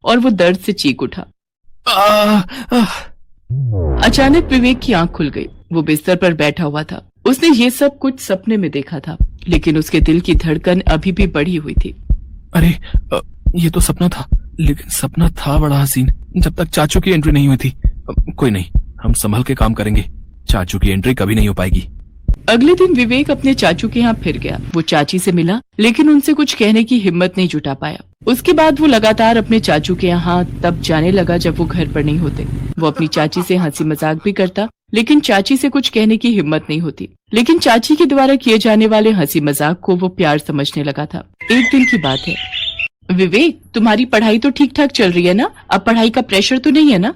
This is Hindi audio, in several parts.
और वो दर्द से चीख उठा। अचानक विवेक की आंख खुल गई। वो बिस्तर पर बैठा हुआ था। उसने ये सब कुछ सपने में देखा था, लेकिन उसके दिल की धड़कन अभी भी बढ़ी हुई थी। अरे ये तो सपना था, लेकिन सपना था बड़ा हसीन जब तक चाचू की एंट्री नहीं हुई थी। कोई नहीं, हम संभल के काम करेंगे। चाचू की एंट्री कभी नहीं हो पाएगी। अगले दिन विवेक अपने चाचू के यहाँ फिर गया। वो चाची से मिला, लेकिन उनसे कुछ कहने की हिम्मत नहीं जुटा पाया। उसके बाद वो लगातार अपने चाचू के यहाँ तब जाने लगा जब वो घर पर नहीं होते। वो अपनी चाची से हंसी मजाक भी करता, लेकिन चाची से कुछ कहने की हिम्मत नहीं होती। लेकिन चाची के द्वारा किए जाने वाले हंसी मजाक को वो प्यार समझने लगा था। एक दिन की बात है। विवेक, तुम्हारी पढ़ाई तो ठीक ठाक चल रही है ना? अब पढ़ाई का प्रेशर तो नहीं है ना?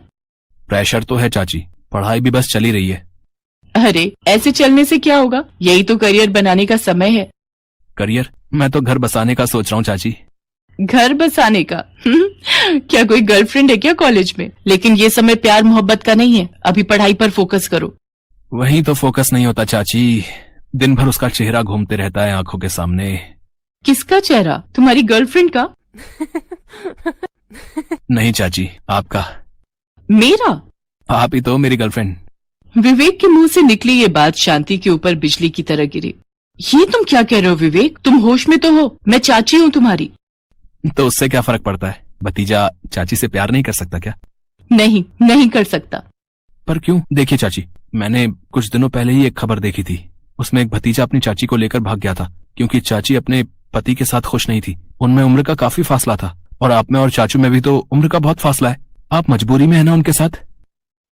प्रेशर तो है चाची, पढ़ाई भी बस चली रही है। अरे ऐसे चलने से क्या होगा? यही तो करियर बनाने का समय है। करियर? मैं तो घर बसाने का सोच रहा हूँ चाची। घर बसाने का? क्या कोई गर्लफ्रेंड है क्या कॉलेज में? लेकिन ये समय प्यार मोहब्बत का नहीं है। अभी पढ़ाई पर फोकस करो। वही तो फोकस नहीं होता चाची, दिन भर उसका चेहरा घूमते रहता है आंखों के सामने। किसका चेहरा? तुम्हारी गर्लफ्रेंड का? नहीं चाची, आपका। मेरा? आप ही तो मेरी गर्लफ्रेंड। विवेक के मुंह से निकली ये बात शांति के ऊपर बिजली की तरह गिरी। ये तुम क्या कह रहे हो विवेक? तुम होश में तो हो? मैं चाची हूँ तुम्हारी। तो उससे क्या फर्क पड़ता है? भतीजा चाची से प्यार नहीं कर सकता क्या? नहीं, नहीं कर सकता। पर क्यों? देखिए चाची, मैंने कुछ दिनों पहले ही एक खबर देखी थी। उसमें एक भतीजा अपनी चाची को लेकर भाग गया था, क्योंकि चाची अपने पति के साथ खुश नहीं थी। उनमें उम्र का काफी फासला था, और आप में और चाचू में भी तो उम्र का बहुत फासला है। आप मजबूरी में है ना उनके साथ?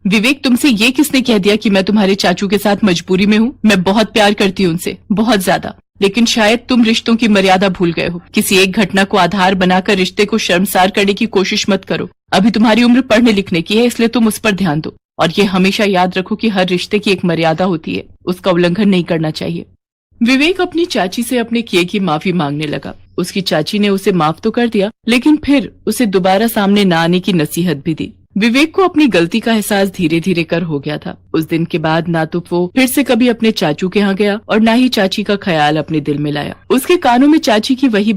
विवेक, तुमसे ये किसने कह दिया कि मैं तुम्हारे चाचू के साथ मजबूरी में हूँ? मैं बहुत प्यार करती हूँ उनसे, बहुत ज्यादा। लेकिन शायद तुम रिश्तों की मर्यादा भूल गए हो। किसी एक घटना को आधार बनाकर रिश्ते को शर्मसार करने की कोशिश मत करो। अभी तुम्हारी उम्र पढ़ने लिखने की है, इसलिए तुम उस पर ध्यान दो। और ये हमेशा याद रखो कि हर रिश्ते की एक मर्यादा होती है, उसका उल्लंघन नहीं करना चाहिए। विवेक अपनी चाची से अपने किए की माफी मांगने लगा। उसकी चाची ने उसे माफ तो कर दिया, लेकिन फिर उसे दोबारा सामने न आने की नसीहत भी दी। विवेक को अपनी गलती का एहसास धीरे धीरे कर हो गया था। उस दिन के बाद ना तो वो फिर से कभी अपने चाचू के यहाँ गया और ना ही चाची का ख्याल अपने दिल में लाया। उसके कानों में चाची की वही